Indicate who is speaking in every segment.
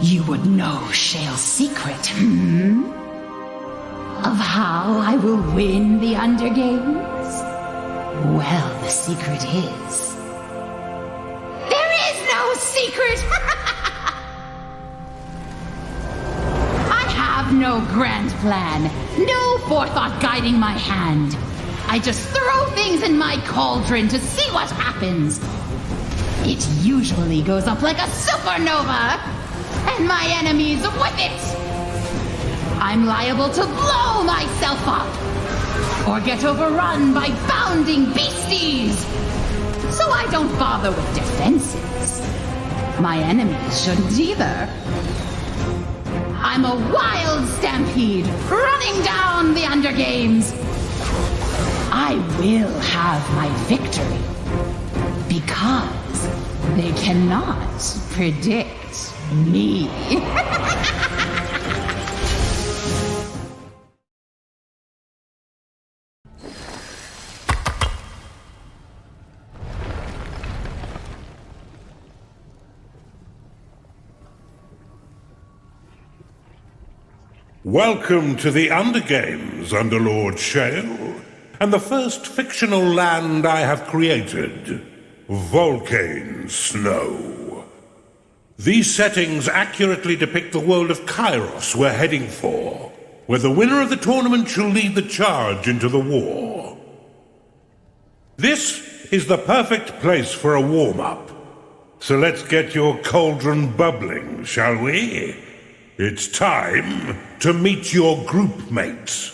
Speaker 1: You would know Sheila's secret, hmm? Of how I will win the Undergames? Well, the secret is... there is no secret! I have no grand plan, no forethought guiding my hand. I just throw things in my cauldron to see what happens. It usually goes up like a supernova, and my enemies with it. I'm liable to blow myself up, or get overrun by bounding beasties. So I don't bother with defenses. My enemies shouldn't either. I'm a wild stampede running down the Undergames. I will have my victory, because they cannot predict me.
Speaker 2: Welcome to the Undergames, Underlord Shale, and the first fictional land I have created, Volcane Snow. These settings accurately depict the world of Kairos we're heading for, where the winner of the tournament shall lead the charge into the war. This is the perfect place for a warm-up. So let's get your cauldron bubbling, shall we? It's time to meet your group mates.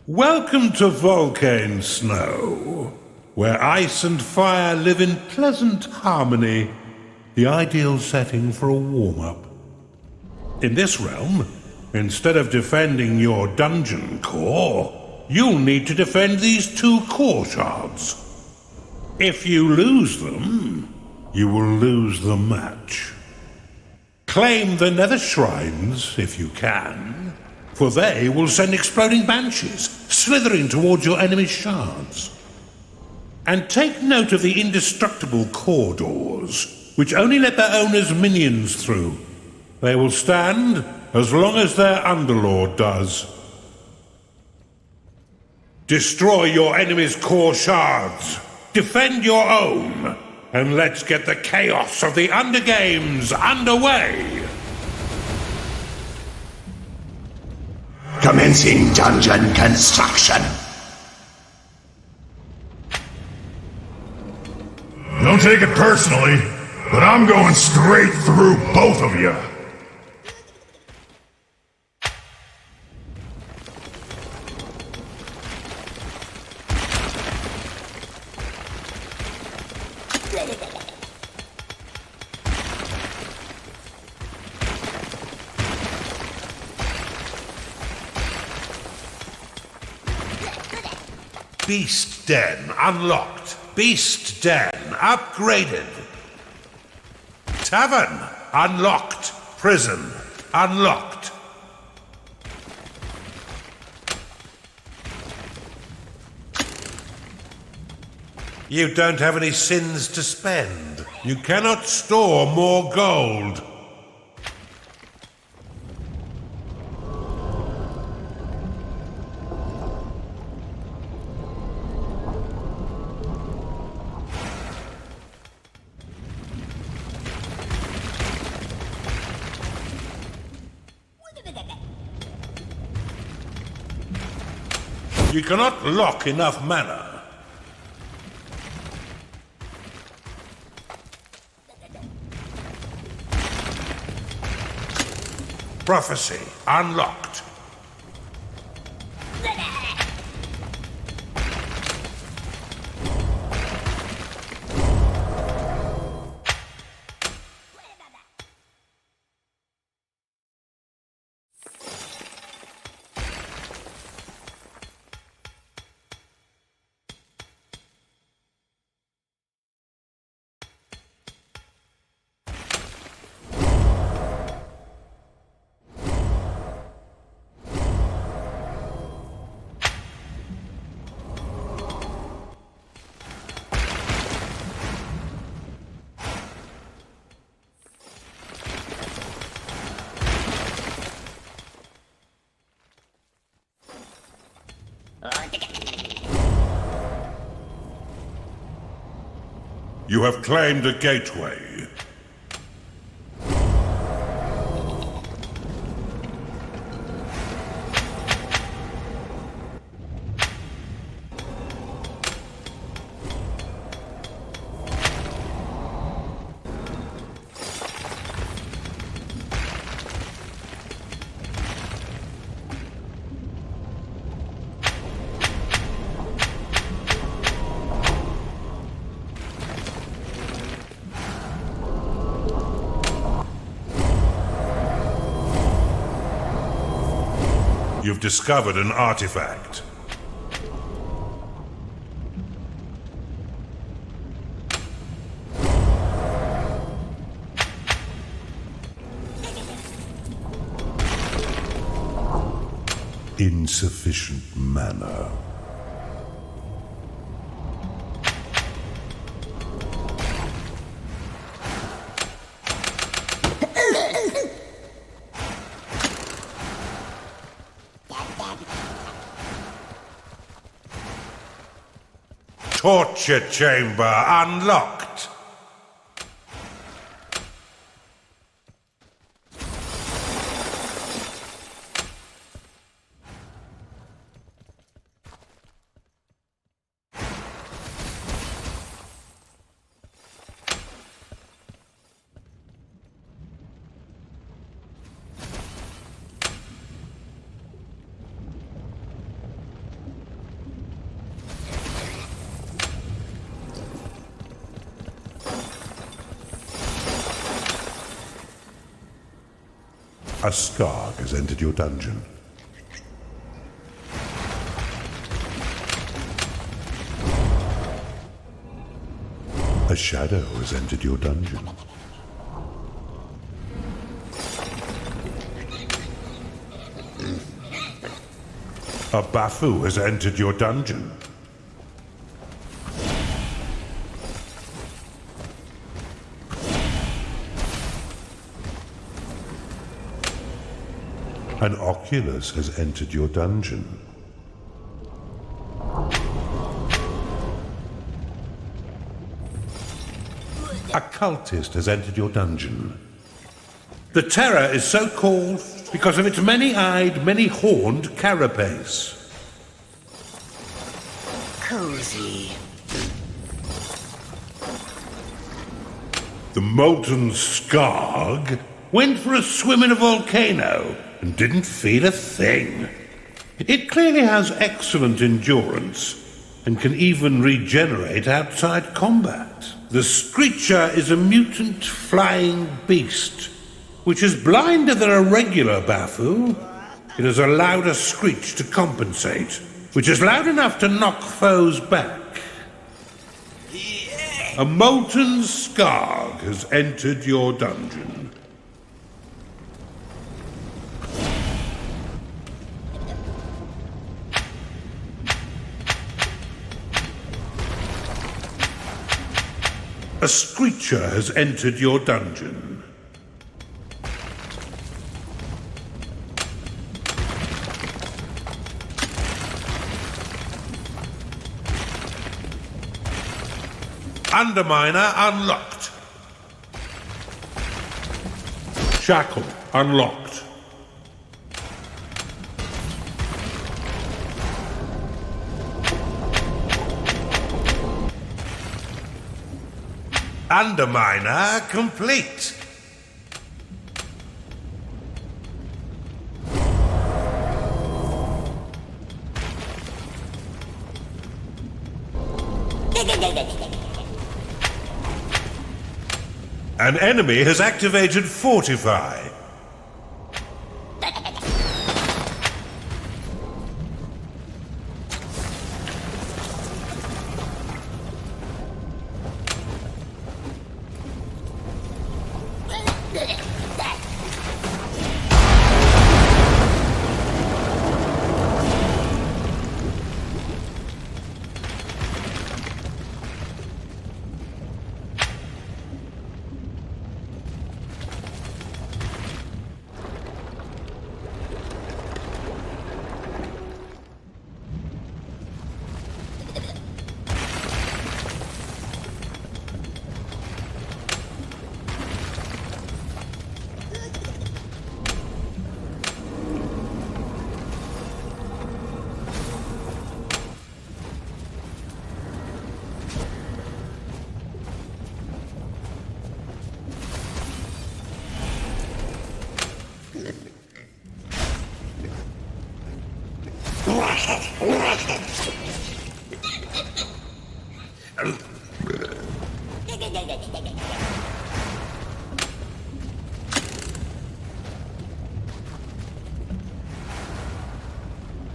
Speaker 2: Welcome to Volcane Snow, where ice and fire live in pleasant harmony, the ideal setting for a warm-up. In this realm, instead of defending your dungeon core, you'll need to defend these 2 core shards. If you lose them, you will lose the match. Claim the nether shrines, if you can, for they will send exploding banshees, slithering towards your enemy's shards. And take note of the indestructible corridors, which only let their owners' minions through. They will stand as long as their underlord does. Destroy your enemy's core shards, defend your own, and let's get the chaos of the Undergames underway!
Speaker 3: Commencing dungeon construction.
Speaker 4: Don't take it personally, but I'm going straight through both of you.
Speaker 2: Beast Den unlocked. Beast Den upgraded. Tavern unlocked. Prison unlocked. You don't have any sins to spend. You cannot store more gold. You cannot lock enough mana. Prophecy unlocked. You have claimed a gateway. You've discovered an artifact. Insufficient mana. Torture chamber unlocked. A Skarg has entered your dungeon. A shadow has entered your dungeon. A Bafu has entered your dungeon. An Oculus has entered your dungeon. A cultist has entered your dungeon. The terror is so called because of its many-eyed, many-horned carapace.
Speaker 5: Cozy.
Speaker 2: The molten Skarg went for a swim in a volcano and didn't feel a thing. It clearly has excellent endurance and can even regenerate outside combat. The Screecher is a mutant flying beast, which is blinder than a regular Bafu. It has a louder screech to compensate, which is loud enough to knock foes back. A molten Skarg has entered your dungeon. A Screecher has entered your dungeon. Underminer unlocked. Shackle unlocked. Underminer complete. An enemy has activated Fortify.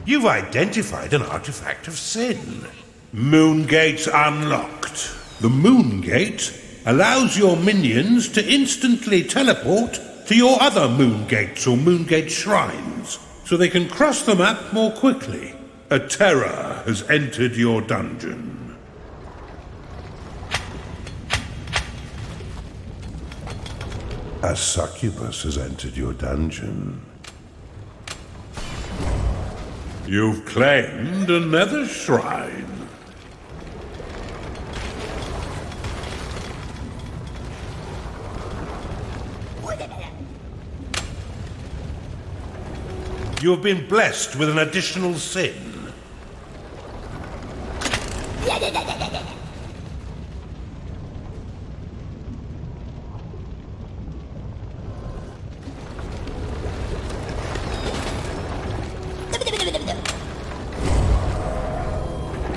Speaker 2: You've identified an artifact of sin. Moongate unlocked. The Moongate allows your minions to instantly teleport to your other Moongates or Moongate shrines, so they can cross the map more quickly. A terror has entered your dungeon. A succubus has entered your dungeon. You've claimed a nether shrine. You have been blessed with an additional sin.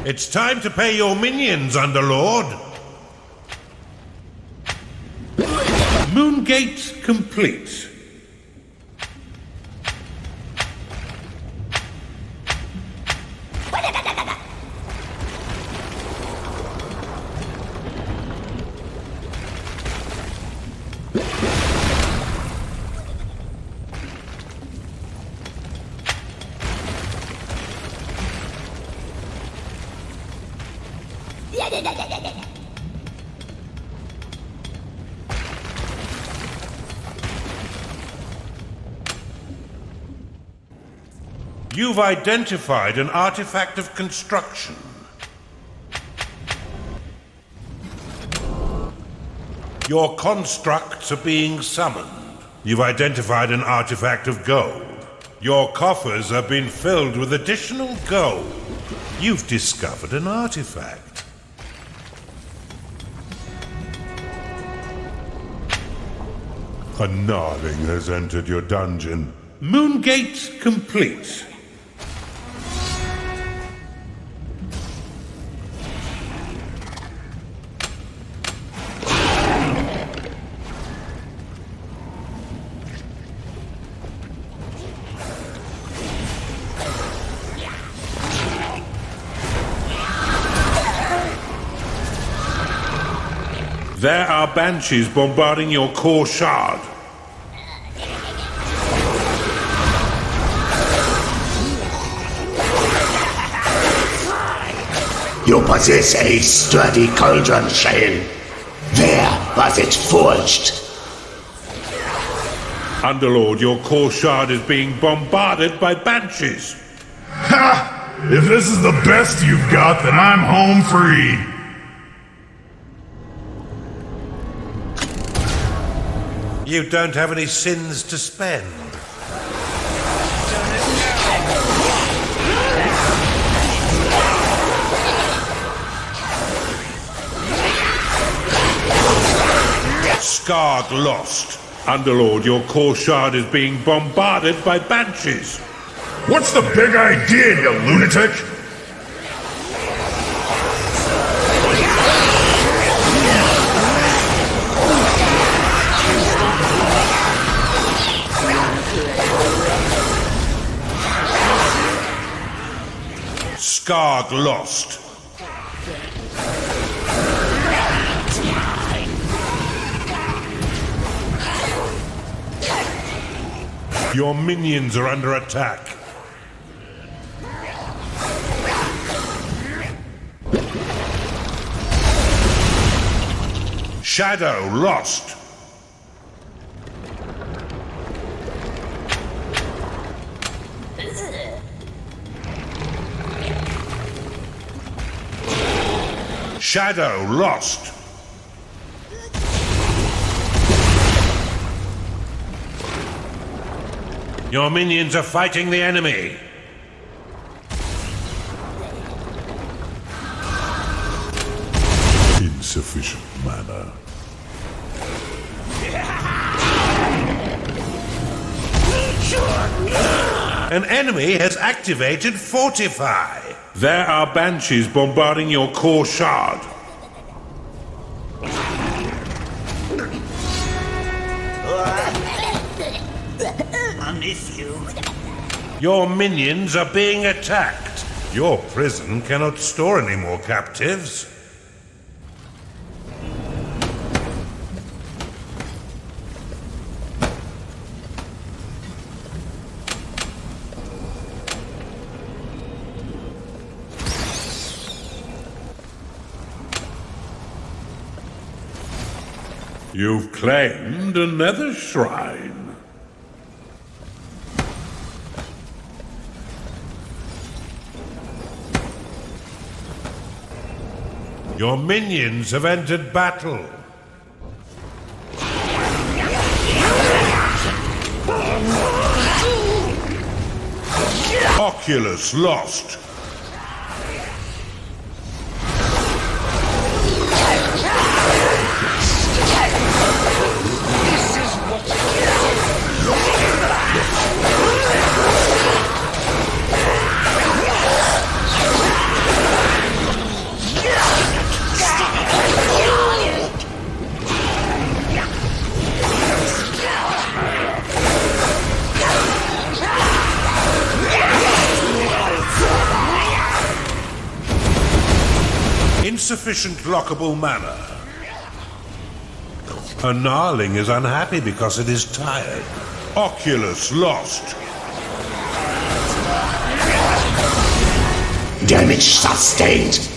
Speaker 2: It's time to pay your minions, Underlord. Moongate complete. You've identified an artifact of construction. Your constructs are being summoned. You've identified an artifact of gold. Your coffers have been filled with additional gold. You've discovered an artifact. A Gnarling has entered your dungeon. Moongate complete. There are banshees bombarding your core shard.
Speaker 3: You possess a sturdy cauldron, Shale. Where was it forged?
Speaker 2: Underlord, your core shard is being bombarded by banshees.
Speaker 4: Ha! If this is the best you've got, then I'm home free.
Speaker 2: You don't have any sins to spend. Skarg lost. Underlord, your core shard is being bombarded by banshees.
Speaker 4: What's the big idea, you lunatic?
Speaker 2: Skarg lost. Your minions are under attack. Shadow lost. Shadow lost. Your minions are fighting the enemy. Insufficient mana. An enemy has activated Fortify. There are banshees bombarding your core shard.
Speaker 3: I miss you.
Speaker 2: Your minions are being attacked. Your prison cannot store any more captives. You've claimed another shrine. Your minions have entered battle. Oculus lost. Insufficient lockable mana. A gnarling is unhappy because it is tired. Oculus lost.
Speaker 3: Damage sustained,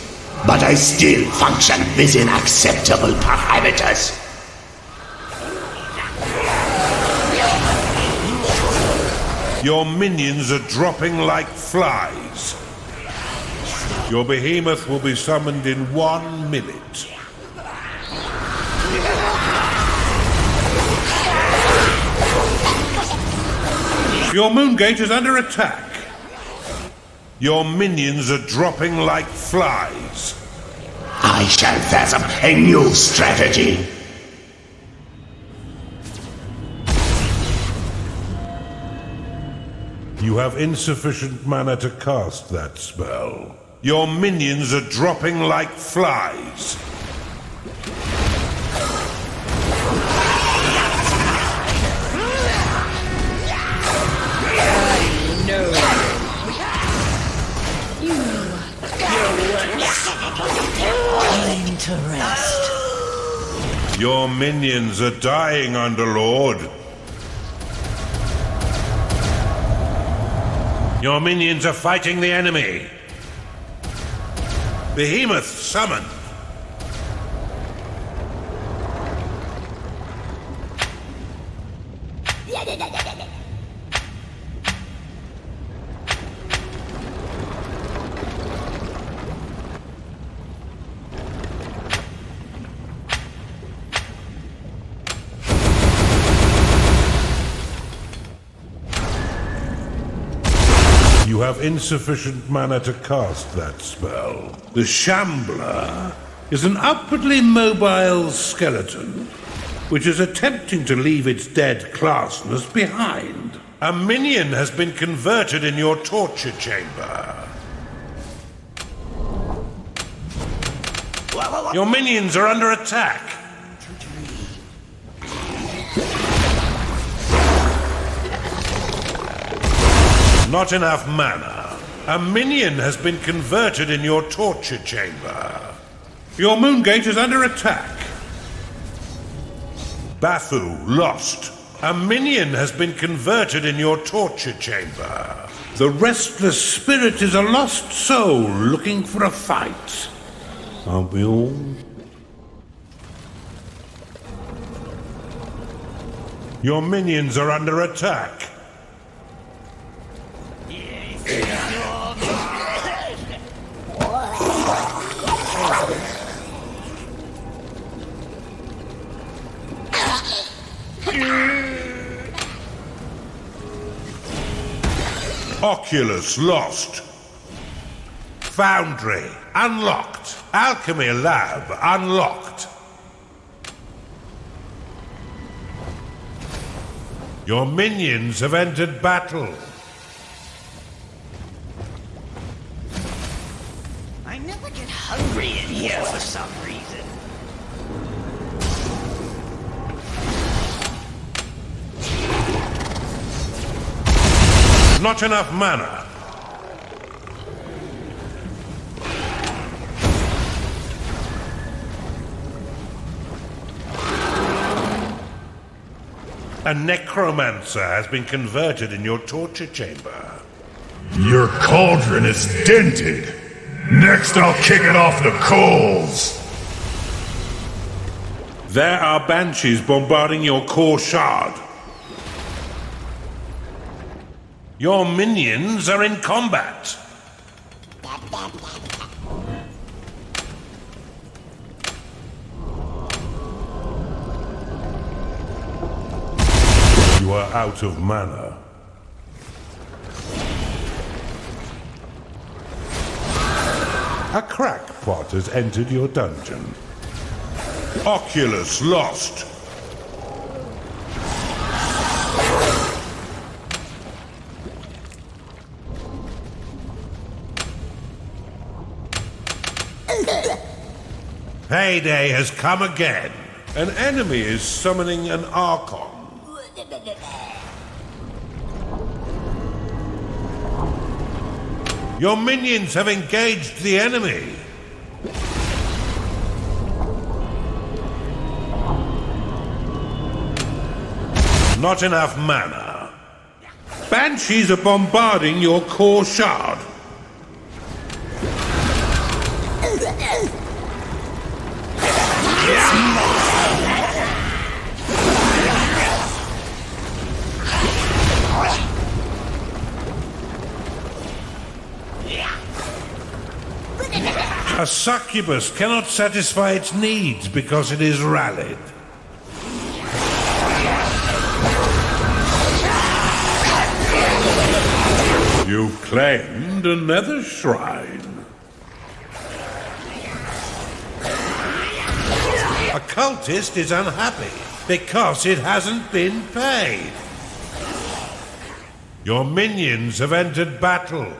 Speaker 3: but I still function within acceptable parameters.
Speaker 2: Your minions are dropping like flies. Your behemoth will be summoned in 1 minute. Your Moongate is under attack. Your minions are dropping like flies.
Speaker 3: I shall fathom a new strategy.
Speaker 2: You have insufficient mana to cast that spell. Your minions are dropping like flies.
Speaker 5: Time to rest.
Speaker 2: Your minions are dying, Underlord. Your minions are fighting the enemy. Behemoth summoned. You have insufficient mana to cast that spell. The Shambler is an upwardly mobile skeleton, which is attempting to leave its dead classmates behind. A minion has been converted in your torture chamber. Your minions are under attack. Not enough mana. A minion has been converted in your torture chamber. Your Moongate is under attack. Bafu lost. A minion has been converted in your torture chamber. The restless spirit is a lost soul looking for a fight. Aren't we all? Your minions are under attack. Oculus lost. Foundry unlocked. Alchemy Lab unlocked. Your minions have entered battle. Not enough mana. A necromancer has been converted in your torture chamber.
Speaker 4: Your cauldron is dented. Next, I'll kick it off the coals.
Speaker 2: There are banshees bombarding your core shard. Your minions are in combat. You are out of mana. A crackpot has entered your dungeon. Oculus lost. Payday has come again. An enemy is summoning an Archon. Your minions have engaged the enemy. Not enough mana. Banshees are bombarding your core shard. A succubus cannot satisfy its needs because it is rallied. You've claimed another shrine. A cultist is unhappy because it hasn't been paid. Your minions have entered battle.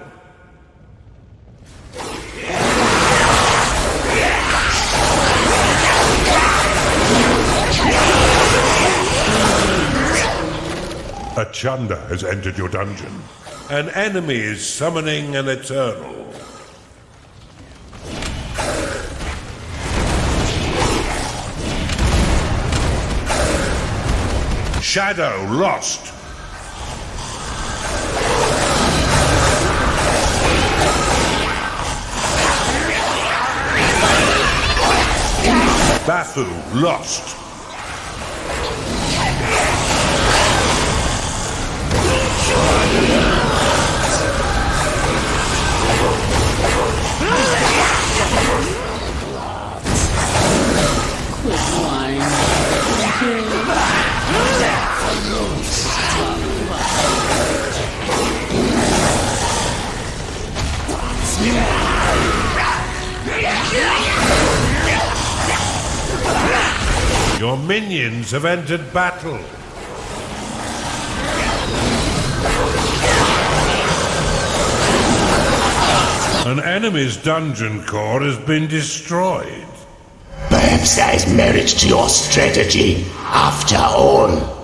Speaker 2: A Chunda has entered your dungeon. An enemy is summoning an Eternal. Shadow lost. Bathu lost. Your minions have entered battle. An enemy's dungeon core has been destroyed.
Speaker 3: Perhaps there is merit to your strategy, after all.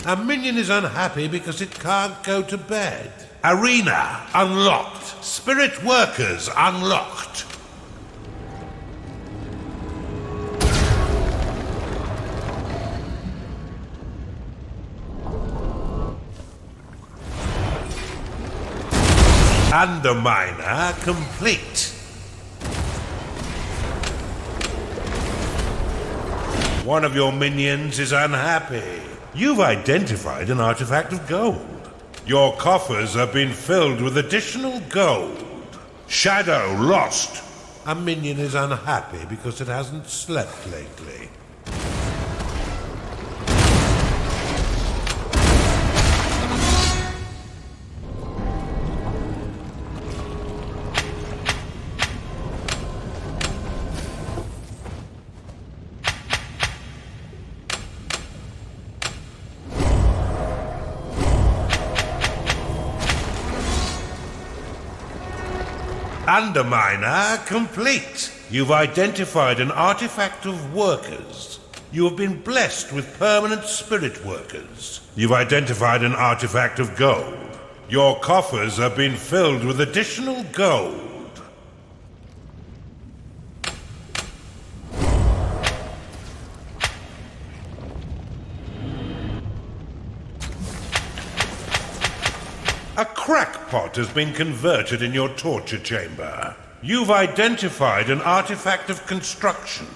Speaker 2: A minion is unhappy because it can't go to bed. Arena unlocked. Spirit workers unlocked. Underminer complete. One of your minions is unhappy. You've identified an artifact of gold. Your coffers have been filled with additional gold. Shadow lost. A minion is unhappy because it hasn't slept lately. Underminer complete. You've identified an artifact of workers. You have been blessed with permanent spirit workers. You've identified an artifact of gold. Your coffers have been filled with additional gold. A crackpot has been converted in your torture chamber. You've identified an artifact of construction.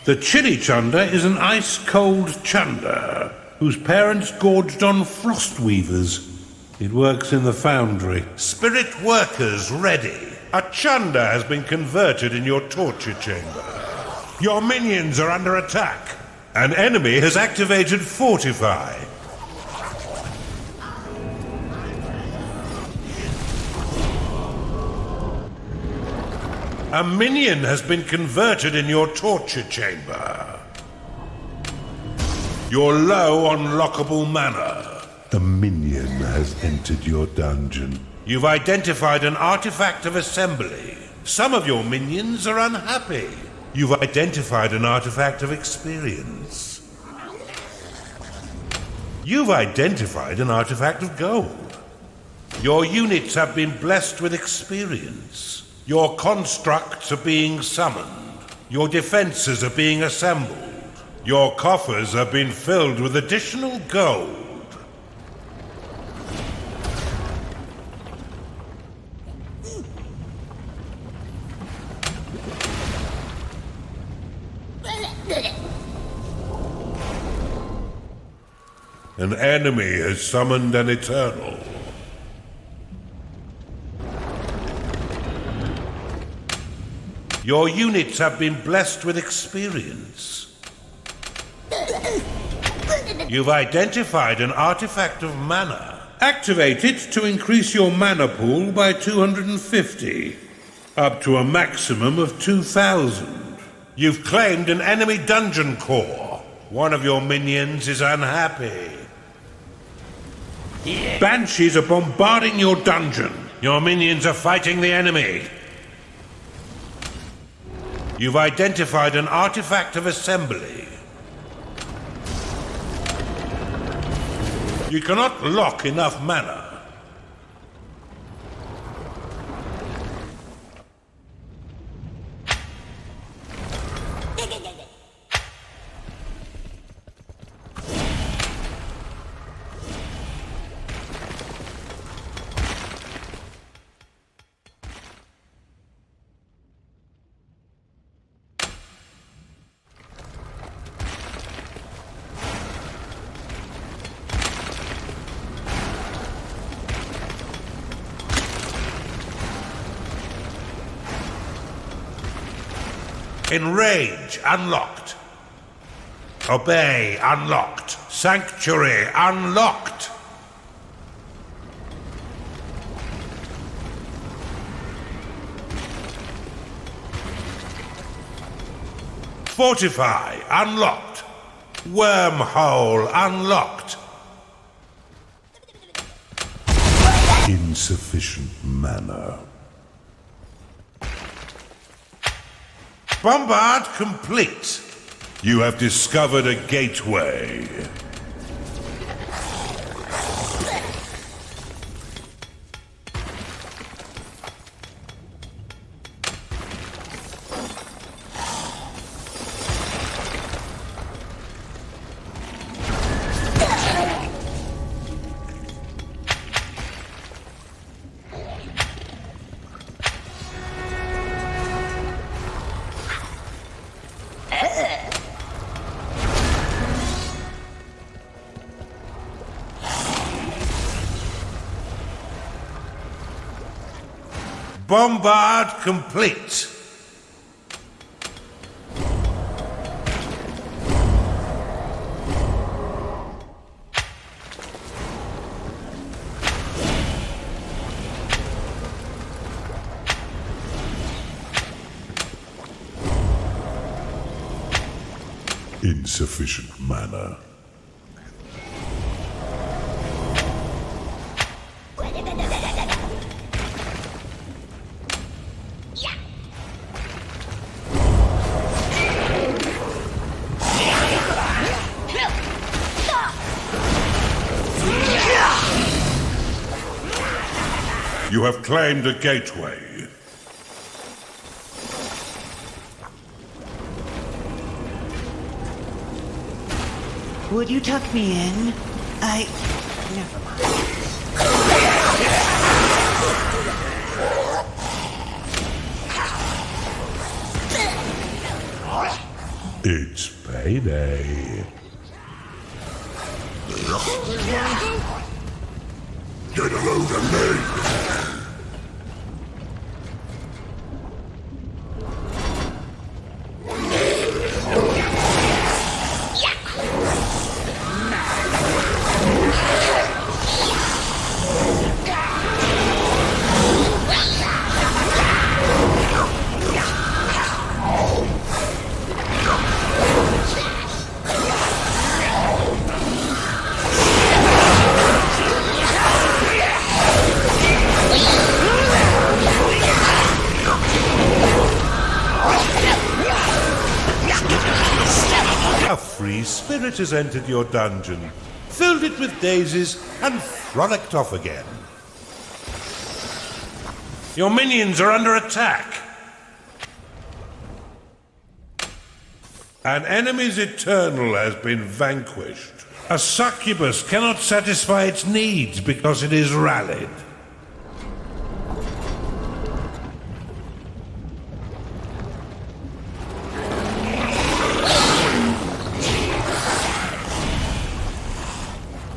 Speaker 2: The Chili Chunder is an ice-cold chunder whose parents gorged on frost weavers. It works in the foundry. Spirit workers ready. A chunder has been converted in your torture chamber. Your minions are under attack. An enemy has activated Fortify. A minion has been converted in your torture chamber. You're low on lockable mana. The minion has entered your dungeon. You've identified an artifact of assembly. Some of your minions are unhappy. You've identified an artifact of experience. You've identified an artifact of gold. Your units have been blessed with experience. Your constructs are being summoned. Your defenses are being assembled. Your coffers have been filled with additional gold. An enemy has summoned an Eternal. Your units have been blessed with experience. You've identified an artifact of mana. Activate it to increase your mana pool by 250, up to a maximum of 2,000. You've claimed an enemy dungeon core. One of your minions is unhappy. Banshees are bombarding your dungeon. Your minions are fighting the enemy. You've identified an artifact of assembly. You cannot lock enough mana. Enrage unlocked. Obey unlocked. Sanctuary unlocked. Fortify unlocked. Wormhole unlocked. Insufficient mana. Bombard complete. You have discovered a gateway. Bombard complete.
Speaker 4: Insufficient mana.
Speaker 2: You have claimed a gateway.
Speaker 5: Would you tuck me in? Never mind.
Speaker 2: It's payday.
Speaker 4: Get a load of me!
Speaker 2: A free spirit has entered your dungeon, filled it with daisies, and frolicked off again. Your minions are under attack. An enemy's eternal has been vanquished. A succubus cannot satisfy its needs because it is rallied.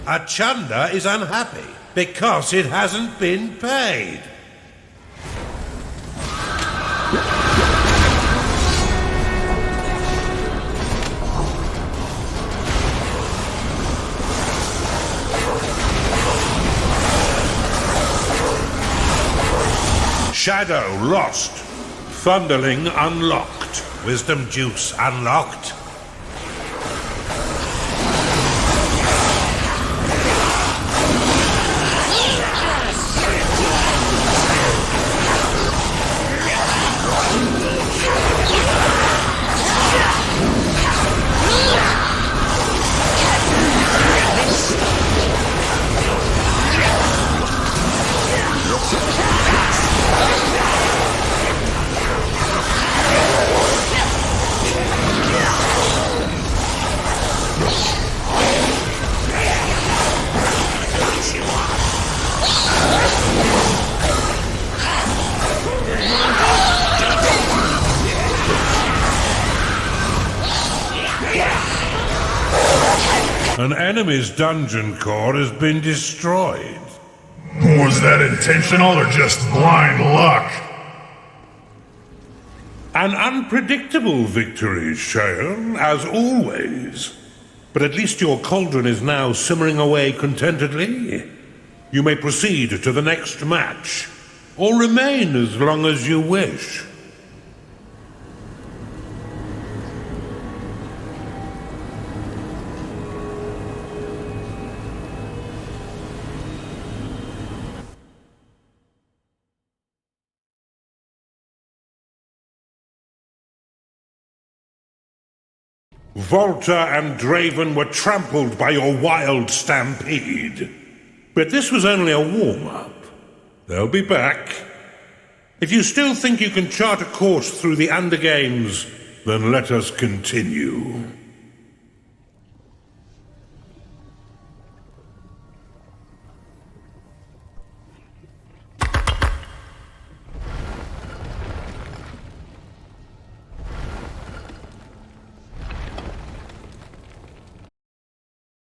Speaker 2: A Chunda is unhappy because it hasn't been paid. Shadow lost. Thunderling unlocked. Wisdom Juice unlocked. An enemy's dungeon core has been destroyed.
Speaker 4: Was that intentional or just blind luck?
Speaker 2: An unpredictable victory, Shale, as always. But at least your cauldron is now simmering away contentedly. You may proceed to the next match, or remain as long as you wish. Volta and Draven were trampled by your wild stampede. But this was only a warm-up. They'll be back. If you still think you can chart a course through the Undergames, then let us continue.